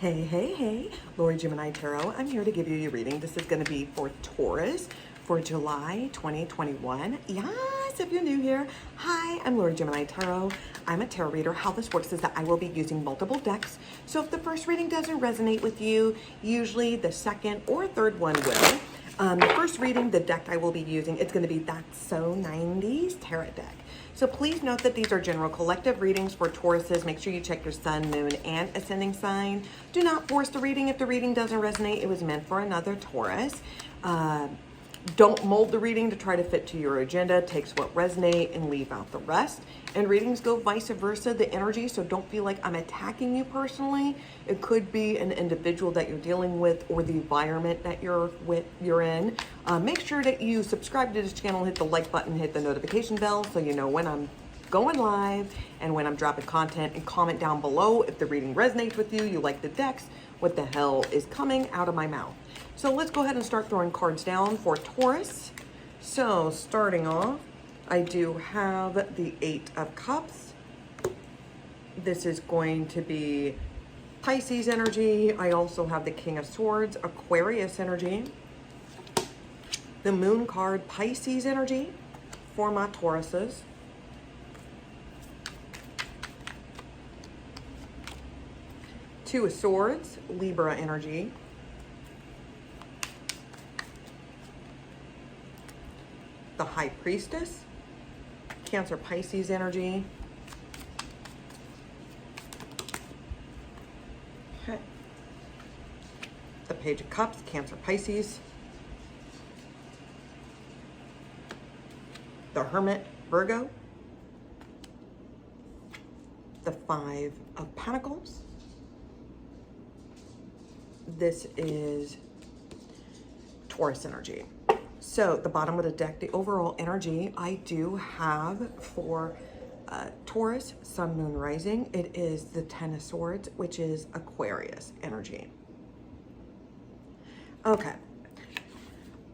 Hey, Lori Gemini Tarot. I'm here to give you your reading. This is going to be for Taurus for July 2021. Yes, if you're new here, hi, I'm Lori Gemini Tarot. I'm a tarot reader. How this works is that I will be using multiple decks. So if the first reading doesn't resonate with you, usually the second or third one will. The first reading, the deck I will be using, it's going to be That's So 90s Tarot deck. So please note that these are general collective readings for Tauruses. Make sure you check your sun, moon, and ascending sign. Do not force the reading if the reading doesn't resonate. It was meant for another Taurus. Don't mold the reading to try to fit to your agenda. Takes what resonate and leave out the rest. And readings go vice versa, the energy, so don't feel like I'm attacking you personally. It could be an individual that you're dealing with or the environment that you're in. Make sure that you subscribe to this channel, hit the like button, hit the notification bell so you know when I'm going live and when I'm dropping content, and comment down below if the reading resonates with you, you like the decks, what the hell is coming out of my mouth. So let's go ahead and start throwing cards down for Taurus. So starting off, I do have the Eight of Cups. This is going to be Pisces energy. I also have the King of Swords, Aquarius energy. The Moon card, Pisces energy for my Tauruses. Two of Swords, Libra energy. The High Priestess, Cancer Pisces energy. Okay. The Page of Cups, Cancer Pisces. The Hermit, Virgo. The Five of Pentacles. This is Taurus energy. So the bottom of the deck, the overall energy I do have for Taurus, Sun, Moon, Rising, it is the Ten of Swords, which is Aquarius energy. Okay,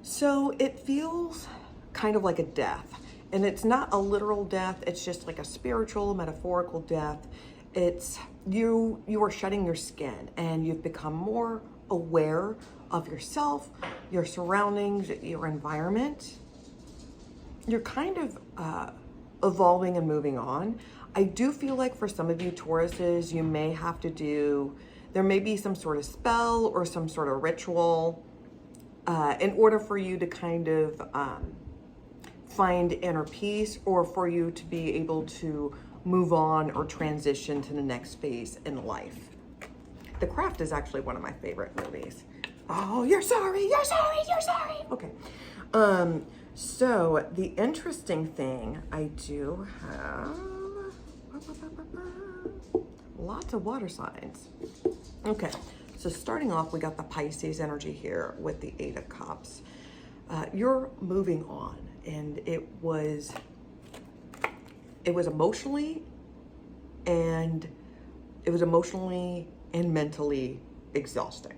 so it feels kind of like a death, and it's not a literal death, it's just like a spiritual, metaphorical death. It's you are shedding your skin and you've become more aware of yourself, your surroundings, your environment. You're kind of evolving and moving on. I do feel like for some of you Tauruses, you may have to there may be some sort of spell or some sort of ritual in order for you to kind of find inner peace, or for you to be able to move on or transition to the next phase in life. The Craft is actually one of my favorite movies. Oh, you're sorry. Okay. So the interesting thing, I do have lots of water signs. Okay. So starting off, we got the Pisces energy here with the Eight of Cups. You're moving on, and it was emotionally and mentally exhausting.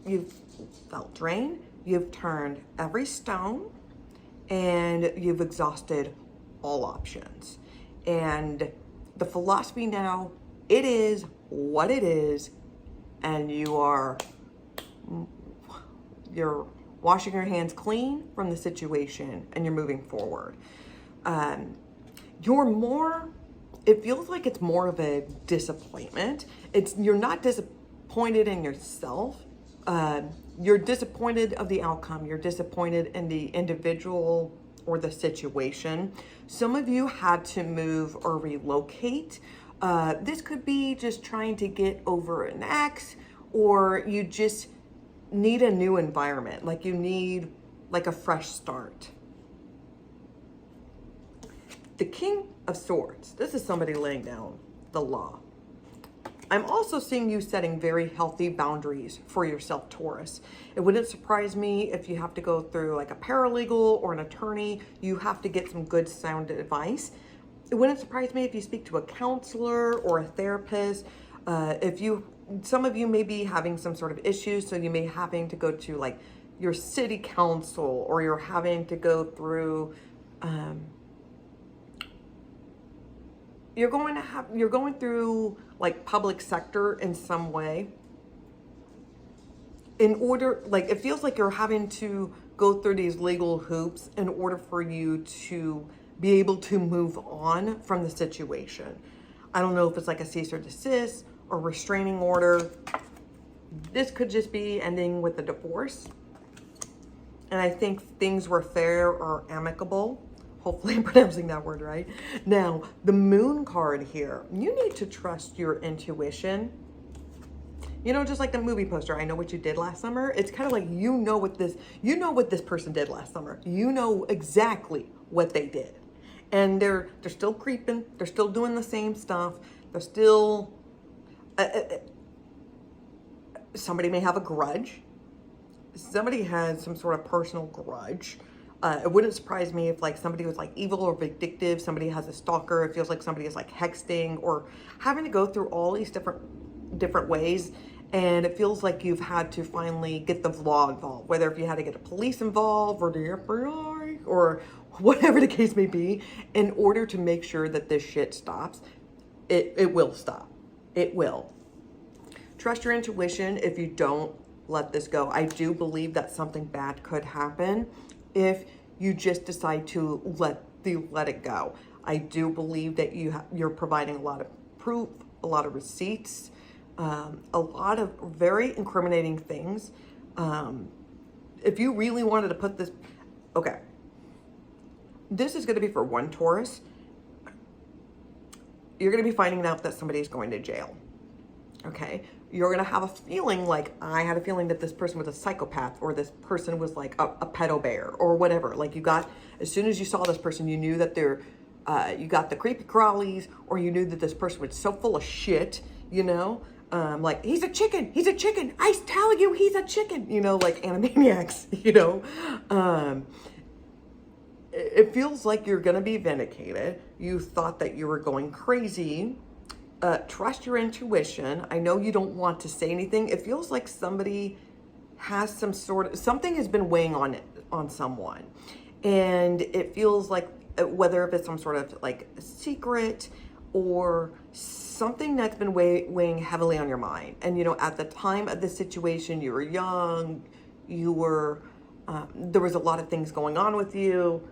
You've felt drained, you've turned every stone, and you've exhausted all options. And the philosophy now, it is what it is, and you're washing your hands clean from the situation and you're moving forward. It feels like it's more of a disappointment. You're not disappointed in yourself. You're disappointed of the outcome. You're disappointed in the individual or the situation. Some of you had to move or relocate. This could be just trying to get over an ex, or you just need a new environment, like you need like a fresh start. The King of Swords, this is somebody laying down the law. I'm also seeing you setting very healthy boundaries for yourself, Taurus. It wouldn't surprise me if you have to go through like a paralegal or an attorney. You have to get some good sound advice. It wouldn't surprise me if you speak to a counselor or a therapist. Some of you may be having some sort of issues, so you may having to go to like your city council, or you're having to go through you're going through like public sector in some way in order, like it feels like you're having to go through these legal hoops in order for you to be able to move on from the situation. I don't know if it's like a cease or desist or restraining order. This could just be ending with a divorce. And I think things were fair or amicable. Hopefully I'm pronouncing that word right. Now, the moon card here, you need to trust your intuition. You know, just like the movie poster, I know what you did last summer. It's kind of like, you know what this person did last summer. You know exactly what they did. And they're still creeping. They're still doing the same stuff. They're still, somebody may have a grudge. Somebody has some sort of personal grudge. It wouldn't surprise me if like somebody was like evil or vindictive. Somebody has a stalker. It feels like somebody is like hexting or having to go through all these different ways. And it feels like you've had to finally get the law involved, whether if you had to get the police involved or the FBI or whatever the case may be, in order to make sure that this shit stops. It will stop. It will. Trust your intuition. If you don't let this go, I do believe that something bad could happen if you just decide to let it go. I do believe that you're providing a lot of proof, a lot of receipts, a lot of very incriminating things. If you really wanted to put this, okay, this is going to be for one Taurus. You're going to be finding out that somebody's going to jail. Okay, you're going to have a feeling like, I had a feeling that this person was a psychopath, or this person was like a pedo bear or whatever. Like as soon as you saw this person, you knew that you got the creepy crawlies, or you knew that this person was so full of shit, you know, like he's a chicken, I tell you, he's a chicken, you know, like Animaniacs, you know. It feels like you're going to be vindicated. You thought that you were going crazy. Trust your intuition. I know you don't want to say anything. It feels like somebody has something has been weighing on someone. And it feels like, whether if it's some sort of like secret or something that's been weighing heavily on your mind. And, you know, at the time of the situation, you were young, there was a lot of things going on with you.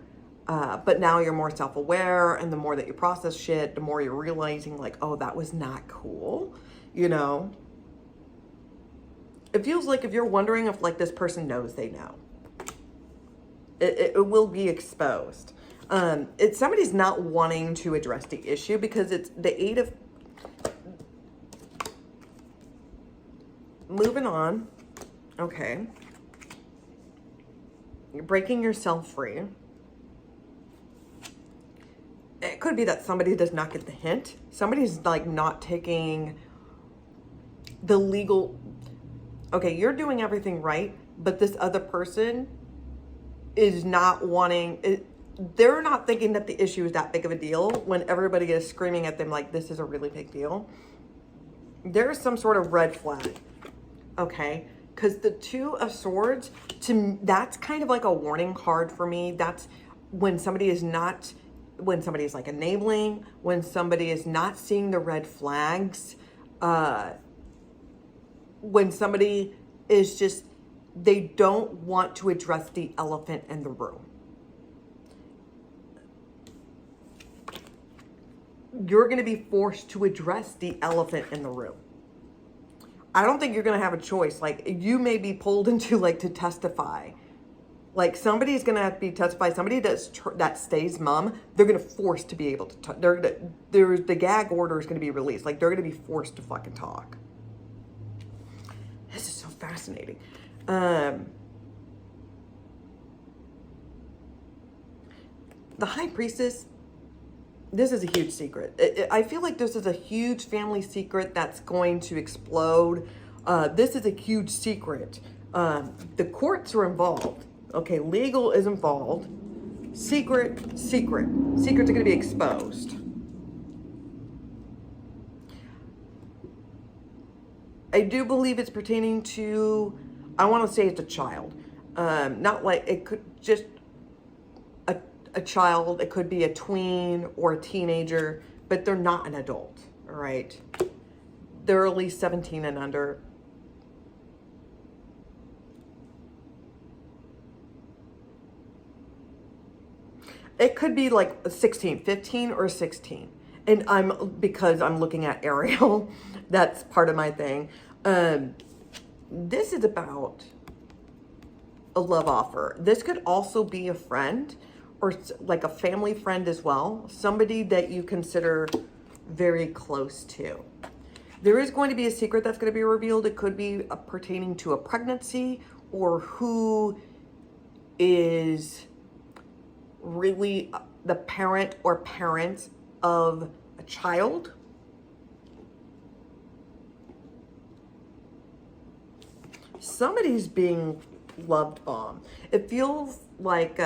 But now you're more self-aware, and the more that you process shit, the more you're realizing like, oh, that was not cool, you know? It feels like if you're wondering if like this person knows they know, it will be exposed. Somebody's not wanting to address the issue because it's the 8 of... Moving on. Okay. You're breaking yourself free. It could be that somebody does not get the hint. Somebody's like not taking the legal, okay, you're doing everything right, but this other person is not wanting it. They're not thinking that the issue is that big of a deal when everybody is screaming at them like this is a really big deal. There's some sort of red flag, okay? Because the 2 of Swords, that's kind of like a warning card for me. That's when somebody is like enabling, when somebody is not seeing the red flags, when somebody is just, they don't want to address the elephant in the room. You're going to be forced to address the elephant in the room. I don't think you're going to have a choice. Like, you may be pulled into like to testify. Like somebody's going to have to be testified. Somebody that stays mum, they're going to force to be able to talk. The gag order is going to be released. Like they're going to be forced to fucking talk. This is so fascinating. The High Priestess, this is a huge secret. I feel like this is a huge family secret that's going to explode. This is a huge secret. The courts are involved. Okay, legal is involved. Secrets are going to be exposed. I do believe it's pertaining to, I want to say it's a child. Not like, it could just a child. It could be a tween or a teenager. but they're not an adult, all right? They're at least 17 and under. It could be like 16, 15 or 16. And because I'm looking at Ariel, that's part of my thing. This is about a love offer. This could also be a friend or like a family friend as well. Somebody that you consider very close to. There is going to be a secret that's going to be revealed. It could be pertaining to a pregnancy or who is really the parent or parents of a child. Somebody's being loved bomb. It feels like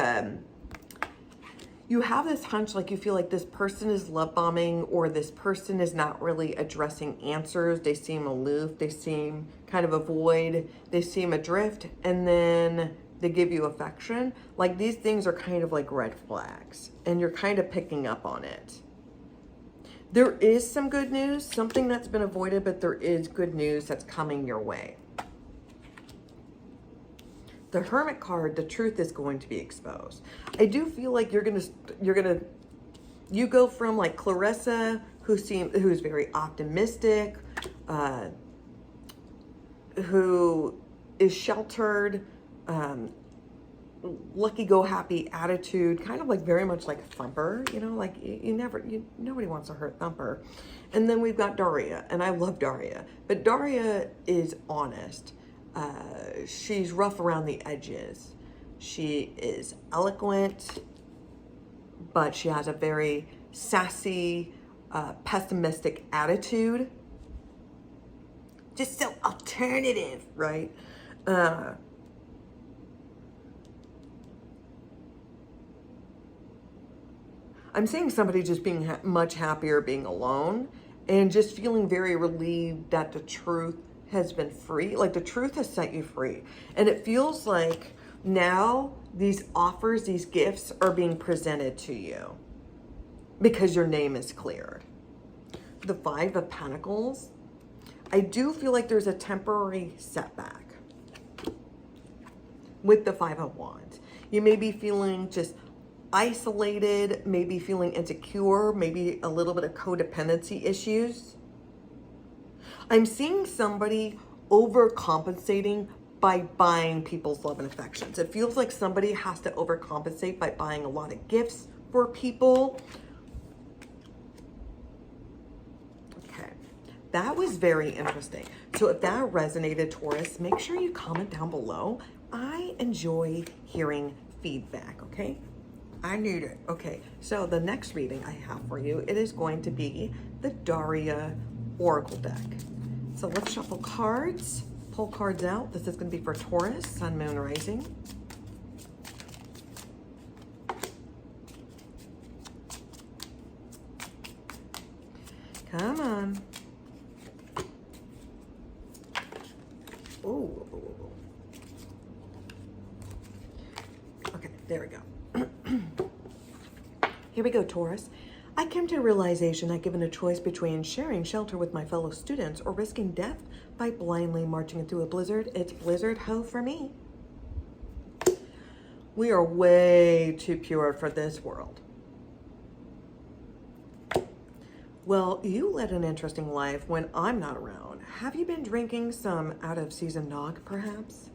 you have this hunch, like you feel like this person is love bombing, or this person is not really addressing answers. They seem aloof. They seem kind of a void. They seem adrift, and then they give you affection. Like these things are kind of like red flags, and you're kind of picking up on it. There is some good news, something that's been avoided, but there is good news that's coming your way. The Hermit card, the truth is going to be exposed. I do feel like you go from like Clarissa, who's very optimistic, who is sheltered, lucky go happy attitude, kind of like very much like Thumper, you know, like nobody wants to hurt Thumper. And then we've got Daria, and I love Daria, but Daria is honest. She's rough around the edges. She is eloquent, but she has a very sassy, pessimistic attitude. Just so alternative, right? I'm seeing somebody just being much happier being alone and just feeling very relieved that the truth has been free. Like the truth has set you free. And it feels like now these offers, these gifts are being presented to you because your name is cleared. The Five of Pentacles. I do feel like there's a temporary setback with the Five of Wands. You may be feeling just isolated, maybe feeling insecure, maybe a little bit of codependency issues. I'm seeing somebody overcompensating by buying people's love and affections. It feels like somebody has to overcompensate by buying a lot of gifts for people. Okay, that was very interesting. So if that resonated, Taurus, make sure you comment down below. I enjoy hearing feedback, okay? I need it. Okay, so the next reading I have for you, it is going to be the Daria Oracle deck. So let's shuffle cards, pull cards out. This is going to be for Taurus, Sun, Moon, Rising. Come on. Ooh. Okay, there we go. Here we go, Taurus. I came to a realization that given a choice between sharing shelter with my fellow students or risking death by blindly marching through a blizzard, it's blizzard ho for me. We are way too pure for this world. Well, you led an interesting life when I'm not around. Have you been drinking some out-of-season nog, perhaps?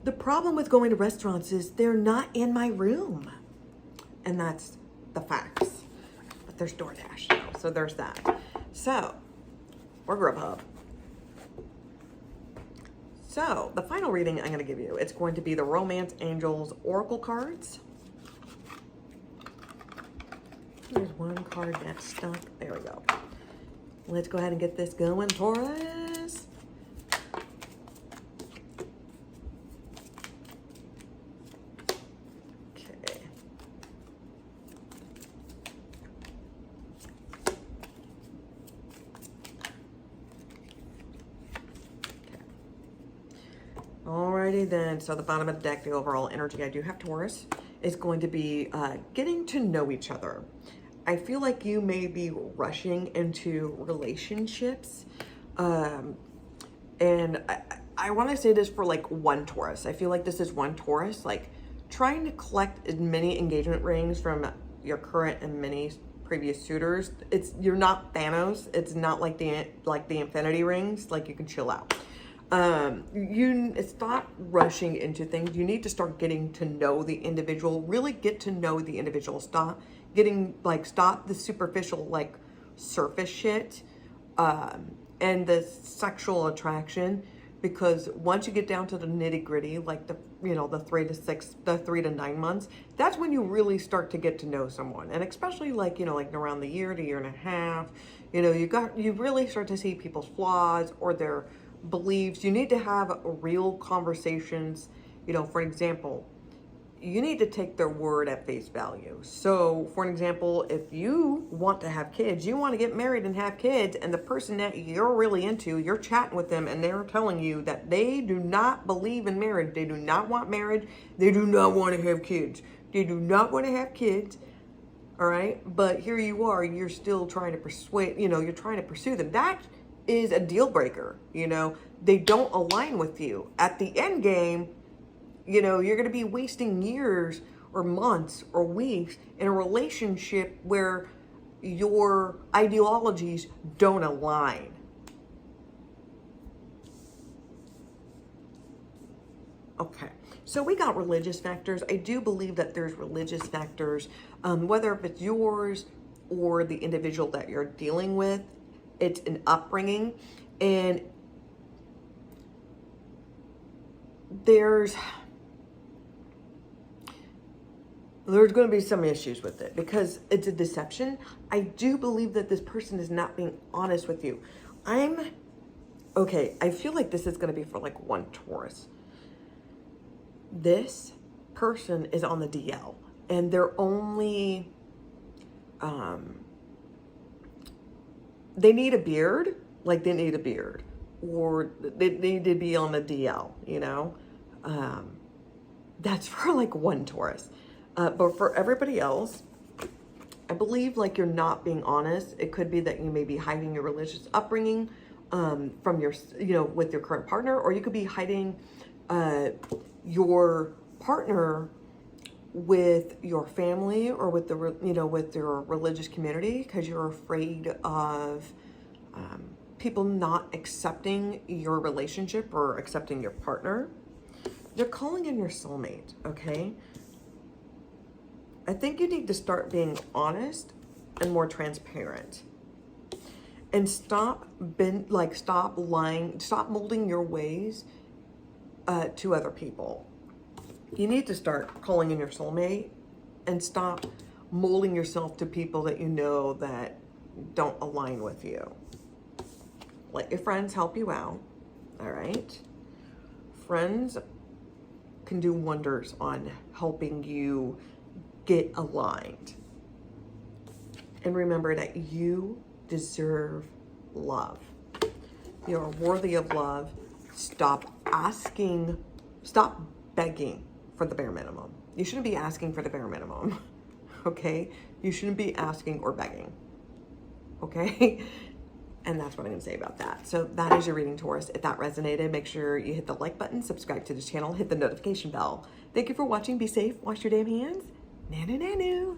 The problem with going to restaurants is they're not in my room. And that's the facts. But there's DoorDash now, so there's that. So, or Grubhub. So, the final reading I'm going to give you, it's going to be the Romance Angels Oracle cards. There's one card that's stuck. There we go. Let's go ahead and get this going, Taurus. Alrighty then, so the bottom of the deck, the overall energy, I do have Taurus. is going to be getting to know each other. I feel like you may be rushing into relationships. And I want to say this for like one Taurus. I feel like this is one Taurus, like trying to collect as many engagement rings from your current and many previous suitors. You're not Thanos. It's not like the infinity rings. Like, you can chill out. You stop rushing into things. You need to start getting to know the individual. Really get to know the individual. Stop the superficial, like, surface shit, and the sexual attraction. Because once you get down to the nitty gritty, like the 3 to 9 months, that's when you really start to get to know someone. And especially like around the year to year and a half, you really start to see people's flaws or their beliefs. You need to have real conversations. For example, you need to take their word at face value. So, for an example, if you want to have kids, you want to get married and have kids, and the person that you're really into, you're chatting with them, and they're telling you that they do not believe in marriage. They do not want marriage. They do not want to have kids. They do not want to have kids. All right? But here you are, you're still trying to persuade, you're trying to pursue them. That is a deal breaker. They don't align with you. At the end game, you're going to be wasting years or months or weeks in a relationship where your ideologies don't align. Okay, so we got religious factors. I do believe that there's religious factors, whether if it's yours or the individual that you're dealing with. It's an upbringing, and there's going to be some issues with it because it's a deception. I do believe that this person is not being honest with you. I feel like this is going to be for like one Taurus. This person is on the DL, and they're only, they need a beard, or they need to be on the DL, that's for like one Taurus. But for everybody else, I believe like you're not being honest. It could be that you may be hiding your religious upbringing from your, with your current partner, or you could be hiding your partner with your family or with with your religious community, because you're afraid of people not accepting your relationship or accepting your partner. They're calling in your soulmate, okay? I think you need to start being honest and more transparent, and stop lying, stop molding your ways to other people. You need to start calling in your soulmate and stop molding yourself to people that that don't align with you. Let your friends help you out, all right? Friends can do wonders on helping you get aligned. And remember that you deserve love. You are worthy of love. Stop begging for the bare minimum. You shouldn't be asking for the bare minimum, okay? You shouldn't be asking or begging, okay? And that's what I'm going to say about that. So that is your reading, Taurus. If that resonated, make sure you hit the like button, subscribe to the channel, hit the notification bell. Thank you for watching. Be safe. Wash your damn hands. Nanu nanu.